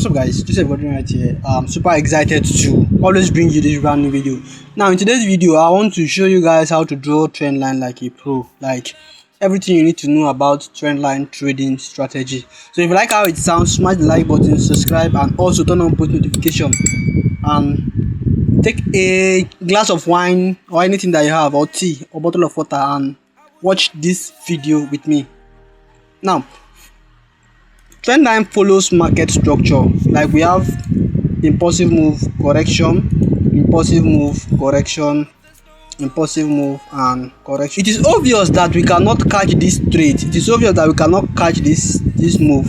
What's up, guys? Joseph Godwin right here. I'm super excited to always bring you this brand new video. Now in today's video, I want to show you guys how to draw trend line like a pro, like everything you need to know about trend line trading strategy. So if you like how it sounds, smash the like button, subscribe, and also turn on post notification. Take a glass of wine or anything that you have, or tea or bottle of water, and watch this video with me. Now, trend line follows market structure. Like we have impulsive move, correction, impulsive move, correction, impulsive move, and correction. It is obvious that we cannot catch this trade. It is obvious that we cannot catch this move.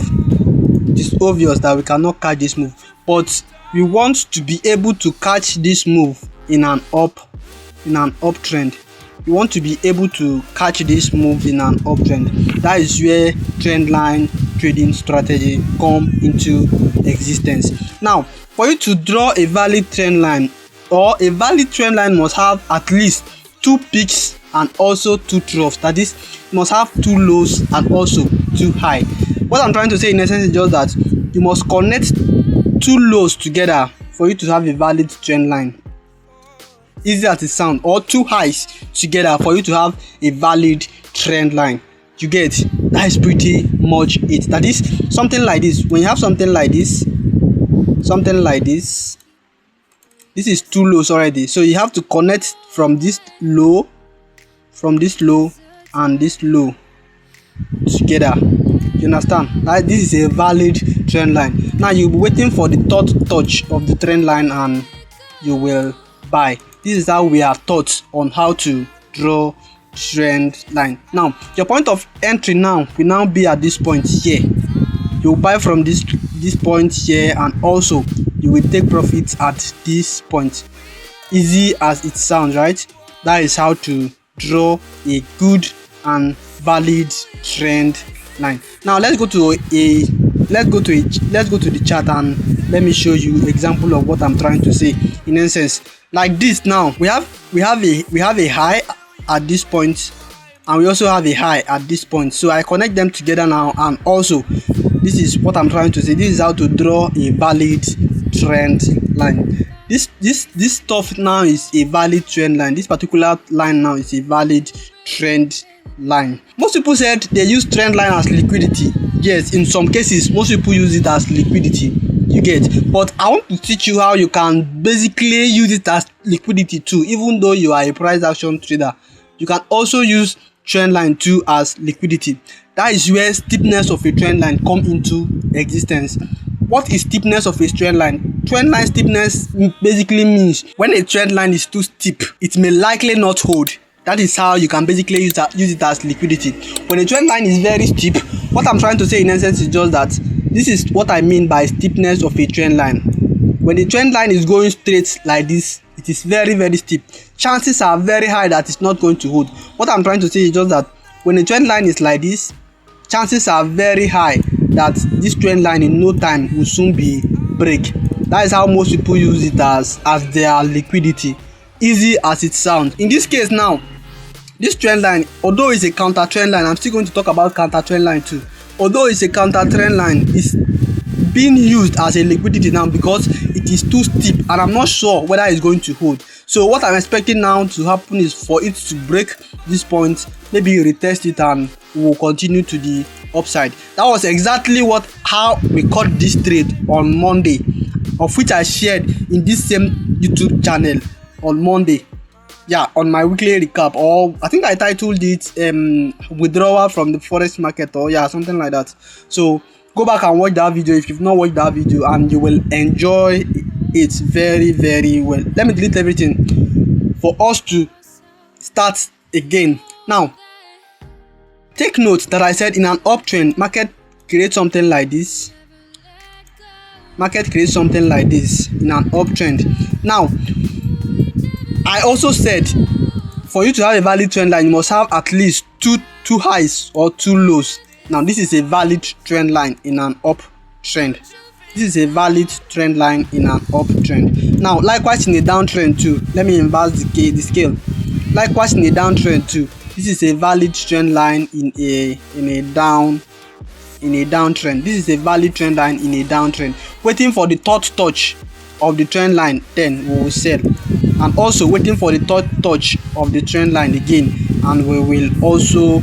It is obvious that we cannot catch this move, but we want to be able to catch this move in an uptrend. You want to be able to catch this move in an uptrend. That is where trend line trading strategy come into existence. Now, for you to draw a valid trend line, or a valid trend line must have at least 2 peaks and also 2 troughs. That is, it must have 2 lows and also 2 highs. What I'm trying to say in essence is just that you must connect 2 lows together for you to have a valid trend line. Easy as it sounds, or 2 highs together for you to have a valid trend line. You get? That is pretty much it. That is something like this. When you have something like this, this is 2 lows already. So you have to connect from this low, and this low together. You understand? Like, this is a valid trend line. Now you'll be waiting for the 3rd touch of the trend line and you will buy. This is how we are taught on how to draw trend line. Now your point of entry now will now be at this point here. You buy from this point here, and also you will take profits at this point. Easy as it sounds, right? That is how to draw a good and valid trend line. Now let's go to the chart and let me show you example of what I'm trying to say. In essence, like this, now we have a high at this point, and we also have a high at this point. So I connect them together now, and also this is what I'm trying to say. This is how to draw a valid trend line. This stuff now is a valid trend line. This particular line now is a valid trend line. Most people said they use trend line as liquidity. Yes, in some cases most people use it as liquidity. You get? But I want to teach you how you can basically use it as liquidity too. Even though you are a price action trader, you can also use trend line too as liquidity. That is where steepness of a trend line come into existence. What is steepness of a trend line? Trend line steepness basically means when a trend line is too steep, it may likely not hold. That is how you can basically use it as liquidity. When a trend line is very steep, what I'm trying to say in essence is just that this is what I mean by steepness of a trend line. When the trend line is going straight like this, it is very, very steep. Chances are very high that it's not going to hold. What I'm trying to say is just that when the trend line is like this, chances are very high that this trend line in no time will soon be break. That is how most people use it as their liquidity. Easy as it sounds. In this case now, this trend line, although it's a counter trend line, I'm still going to talk about counter trend line too. Although it's a counter trend line, it's being used as a liquidity now because it is too steep, and I'm not sure whether it's going to hold. So what I'm expecting now to happen is for it to break this point, maybe retest it, and we'll continue to the upside. That was exactly how we caught this trade on Monday, of which I shared in this same YouTube channel on Monday. Yeah, on my weekly recap, or I think I titled it withdrawal from the forex market, or yeah, something like that. So go back and watch that video if you've not watched that video, and you will enjoy it very, very well. Let me delete everything for us to start again. Now take note that I said in an uptrend, market creates something like this. Market creates something like this in an uptrend. Now I also said for you to have a valid trend line, you must have at least two highs or 2 lows. Now this is a valid trend line in an uptrend. This is a valid trend line in an uptrend. Now likewise in a downtrend too. Let me inverse the scale. Likewise in a downtrend too. This is a valid trend line in a in a downtrend. This is a valid trend line in a downtrend, waiting for the third touch of the trend line, then we will sell, and also waiting for the third touch of the trend line again, and we will also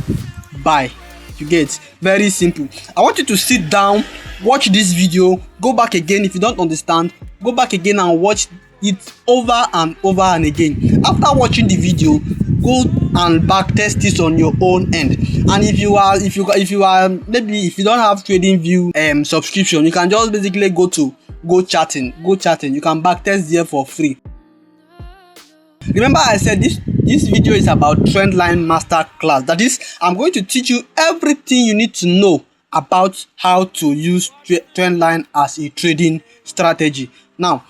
buy. You get? Very simple. I want you to sit down, watch this video, go back again. If you don't understand, go back again and watch it over and over and again. After watching the video, go and back test this on your own end. And if you are maybe if you don't have TradingView subscription, you can just basically go to go chatting. You can back test there for free. Remember, I said this video is about Trendline master class. That is, I'm going to teach you everything you need to know about how to use Trendline as a trading strategy. Now,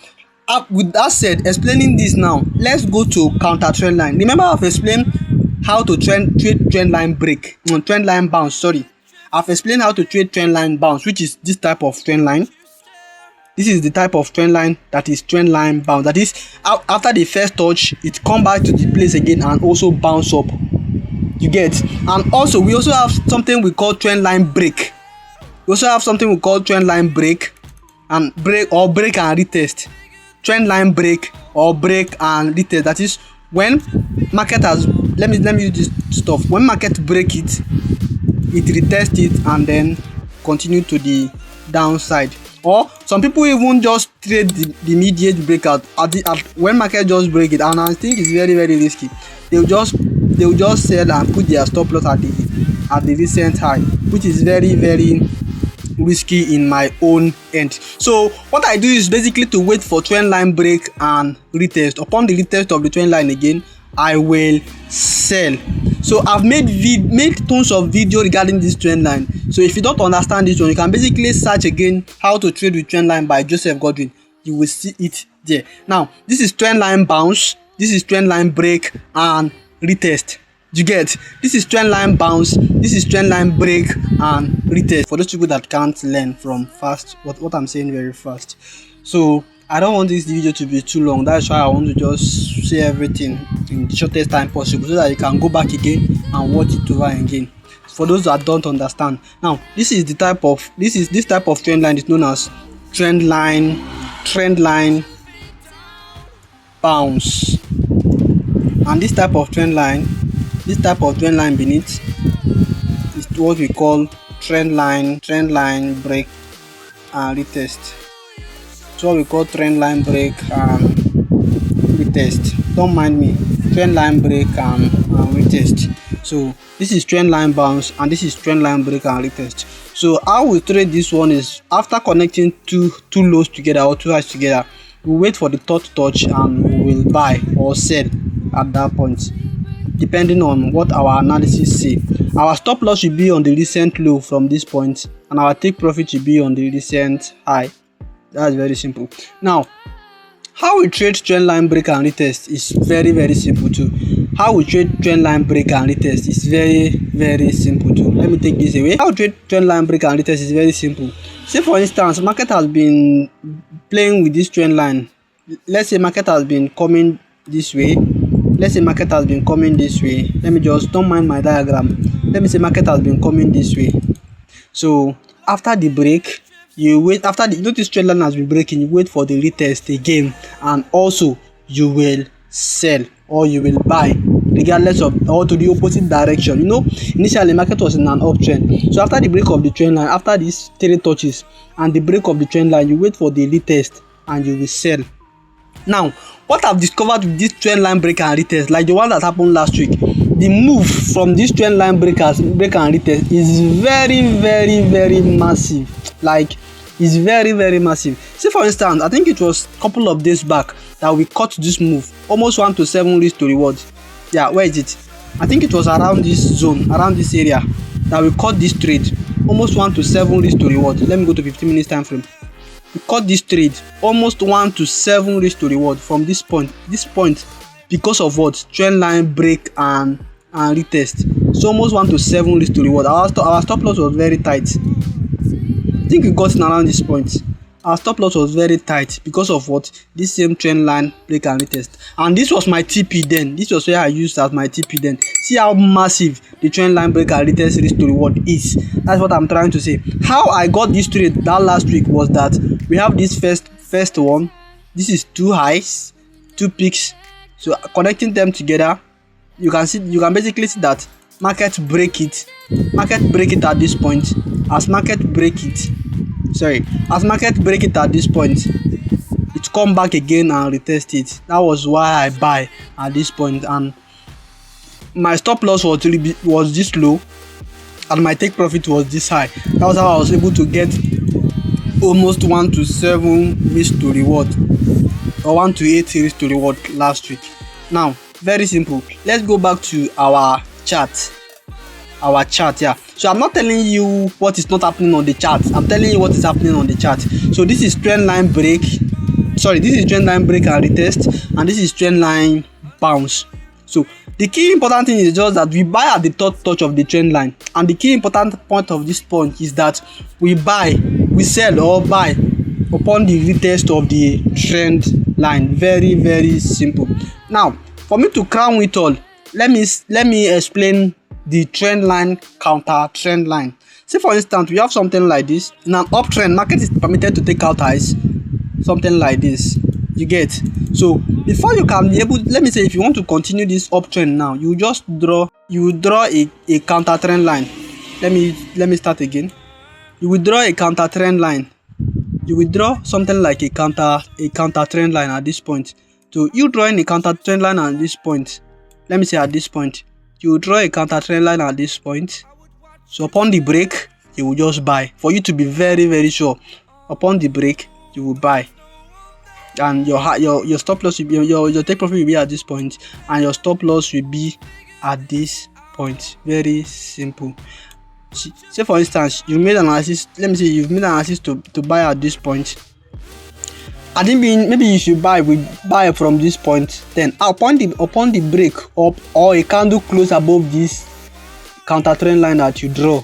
with that said, explaining this now, let's go to counter Trendline. Remember, I've explained how to trade Trendline break, Trendline bounce. Sorry, I've explained how to trade Trendline bounce, which is this type of Trendline. This is the type of trend line that is Trendline bounce. That is, after the first touch, it come back to the place again and also bounce up. You get? And also, we also have something we call Trendline break. We also have something we call Trendline break and break and retest. Trendline break or break and retest. That is, when market has, let me use this stuff. When market break it retest it and then continue to the downside. Or some people even just trade the immediate breakout when market just break it, and I think it's very, very risky. They'll just sell and put their stop loss at the recent high, which is very, very risky in my own end. So what I do is basically to wait for trend line break and retest. Upon the retest of the trend line again, I will sell. So I've made tons of video regarding this trend line. So if you don't understand this one, you can basically search again how to trade with trend line by Joseph Godwin. You will see it there. Now this is trend line bounce, this is trend line break and retest. You get? This is trend line bounce, this is trend line break and retest. For those people that can't learn from fast, what I'm saying very fast. So I don't want this video to be too long. That's why I want to just say everything in the shortest time possible, so that you can go back again and watch it over again. For those that don't understand, now this type of trend line is known as trend line bounce, and this type of trend line beneath is what we call trend line break and retest. It's what we call trend line break and retest. Don't mind me. Trend line break and retest. So this is trend line bounce and this is trend line break and retest. So how we trade this one is, after connecting two lows together or two highs together, we wait for the third touch and we will buy or sell at that point, depending on what our analysis say. Our stop loss should be on the recent low from this point, and our take profit should be on the recent high. That's very simple. Now, how we trade trend line break and retest is very, very simple too. How we trade trend line break and retest is very, very simple too. Let me take this away. How we trade trend line break and retest is very simple. Say for instance, market has been playing with this trend line. Let's say market has been coming this way. Let me just, don't mind my diagram. Let me say market has been coming this way. So after the break, you wait. After the notice trend line has been breaking, you wait for the retest again, and also you will sell or you will buy, regardless of, or to the opposite direction. You know, initially market was in an uptrend. So after the break of the trend line, after these 3 touches and the break of the trend line, you wait for the retest and you will sell. Now, what I've discovered with this trend line break and retest, like the one that happened last week, the move from this trend line break and retest is very, very, very massive. Like, it's very, very massive. See for instance, I think it was a couple of days back that we caught this move, almost 1 to 7 risk to reward. Yeah, where is it? I think it was around this zone, around this area, that we caught this trade, almost 1 to 7 risk to reward. Let me go to 15 minutes time frame. We caught this trade, almost 1 to 7 risk to reward from this point. Because of what? Trend line break and retest. So almost 1 to 7 risk to reward. Our stop loss was very tight. I think we got in around this point. our stop loss was very tight because of what? This same trend line break and retest. And this was my TP then. This was where I used as my TP then. See how massive the trend line break and retest risk to reward is. That's what I'm trying to say. How I got this trade that last week was that we have this first one. This is 2 highs, 2 peaks. So connecting them together, you can basically see that market break it at this point. As market break it at this point, it come back again and retest it. That was why I buy at this point, and my stop loss was this low and my take profit was this high. That was how I was able to get almost 1 to 7 risk to reward, or 1 to 8 risk to reward last week. Now, very simple. Let's go back to our chart. Yeah. So I'm not telling you what is not happening on the chart. I'm telling you what is happening on the chart. So this is trend line break. This is trend line break and retest, and this is trend line bounce. So the key important thing is just that we buy at the third touch of the trend line, and the key important point of this point is that we sell or buy upon the retest of the trend line. Very, very simple. Now, for me to crown it all, let me explain the trend line counter trend line. Say for instance, we have something like this. In an uptrend, market is permitted to take out highs, something like this. You get? So before you can be able, let me say, if you want to continue this uptrend now, you just draw a counter trend line. Let me start again. You will draw a counter trend line. You will draw something like a counter trend line at this point. So you drawing a counter trend line at this point. Let me say at this point, you will draw a counter trend line at this point. So upon the break, you will just buy. For you to be very, very sure, upon the break, you will buy. And your stop loss will be, your take profit will be at this point, and your stop loss will be at this point. Very simple. Say for instance, you made analysis. Let me say you've made analysis to buy at this point. I think maybe you should buy from this point. Then upon the break up or a candle close above this counter trend line that you draw,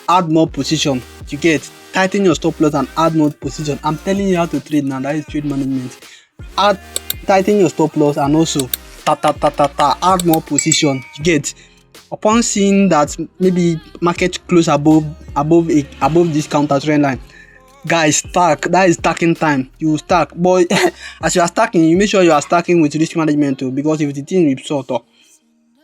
add more position. You get, tighten your stop loss and add more position. I'm telling you how to trade now. That is trade management. Tighten your stop loss and also add more position. You get, upon seeing that maybe market close above this counter trend line, guys, stack. That is stacking time. You will stack, but as you are stacking, you make sure you are stacking with risk management too, because if the thing is sort of,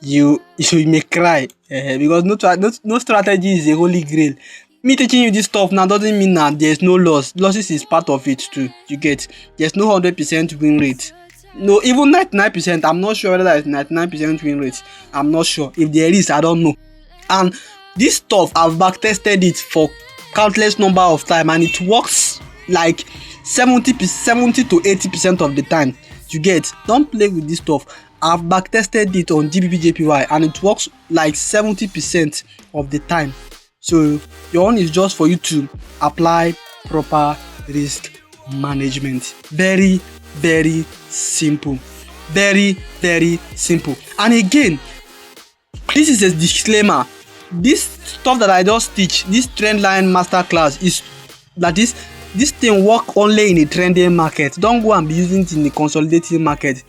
you may cry, because no strategy is a holy grail. Me teaching you this stuff now doesn't mean that there's no loss. Losses is part of it too. You get, there's no 100% win rate. No, even 99%. I'm not sure whether that is 99% win rate. I'm not sure. If there is, I don't know. And this stuff, I've back tested it for countless number of time, and it works like 70 to 80% of the time. You get, don't play with this stuff. I've back tested it on Gbpjpy, and it works like 70% of the time. So your own is just for you to apply proper risk management. Very, very simple. Very, very simple. And again, this is a disclaimer. This stuff that I just teach, this trendline masterclass, is that this thing work only in a trending market. Don't go and be using it in the consolidating market.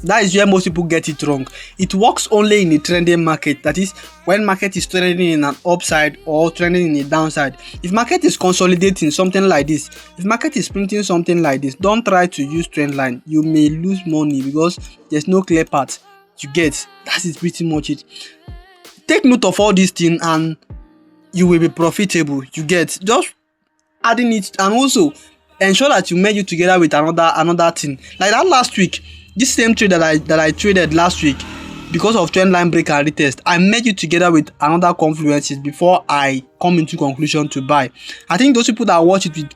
That is where most people get it wrong. It works only in a trending market. That is when market is trending in an upside or trending in a downside. If market is consolidating something like this, if market is printing something like this, don't try to use trend line. You may lose money because there's no clear path. You get, that is pretty much it. Take note of all these things and you will be profitable. You get, just adding it, and also ensure that you merge it together with another thing. Like that last week, this same trade that I traded last week, because of trend line break and retest, I merged it together with another confluences before I come into conclusion to buy. I think those people that watch it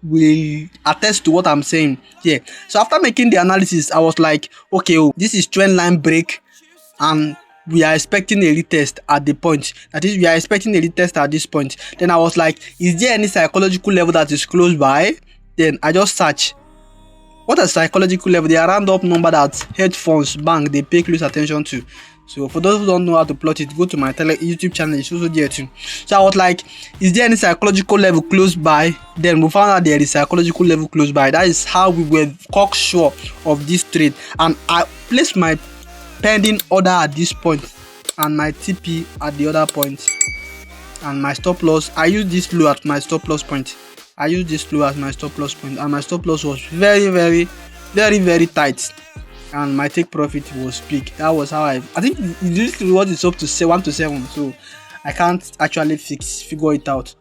will attest to what I'm saying here. So after making the analysis, I was like, okay, this is trend line break, and we are expecting a retest at the point. That is, we are expecting a retest at this point. Then I was like, is there any psychological level that is close by? Then I just search. What is psychological level? They are round up number that hedge funds, bank, they pay close attention to. So for those who don't know how to plot it, go to my YouTube channel, it's also there too. So I was like, is there any psychological level close by? Then we found out there is psychological level close by. That is how we were cocksure of this trade. And I placed my pending order at this point and my TP at the other point. And my stop loss, I used this low at my stop loss point. And my stop loss was very tight. And my take profit was big. That was how I think this reward is up to 1 to 7, so I can't actually figure it out.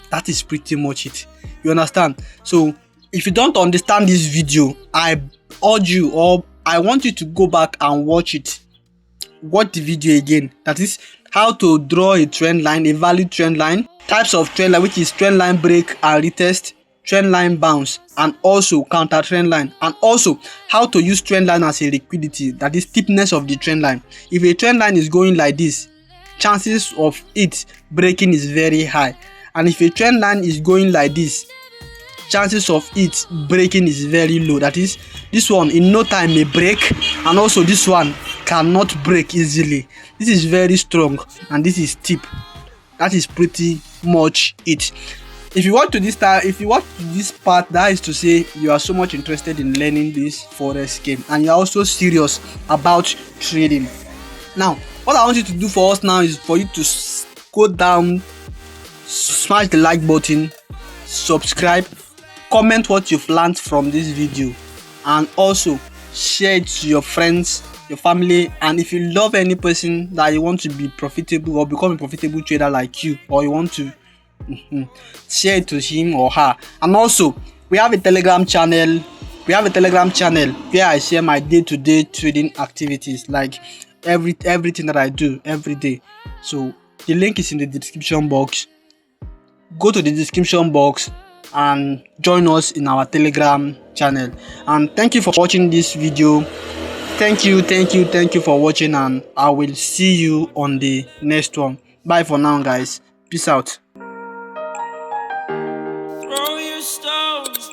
That is pretty much it. You understand? So if you don't understand this video, I urge you, or I want you to go back and watch the video again. That is how to draw a trend line, a valid trend line, types of trend line, which is trend line break and retest, trend line bounce, and also counter trend line, and also how to use trend line as a liquidity, that is steepness of the trend line. If a trend line is going like this, chances of it breaking is very high, and if a trend line is going like this, chances of it breaking is very low. That is, this one in no time may break, and also this one cannot break easily. This is very strong and this is steep. That is pretty much it. If you watch to this part, that is to say you are so much interested in learning this forex game and you are also serious about trading. Now, what I want you to do for us now is for you to go down, smash the like button, subscribe, comment what you've learned from this video, and also share it to your friends, your family, and if you love any person that you want to be profitable or become a profitable trader like you, or you want to share it to him or her. And also we have a telegram channel where I share my day-to-day trading activities, like everything that I do every day. So the link is in the description box. Go to the description box and join us in our telegram channel. And thank you for watching this video. Thank you for watching, and I will see you on the next one. Bye for now, guys. Peace out. Throw your stones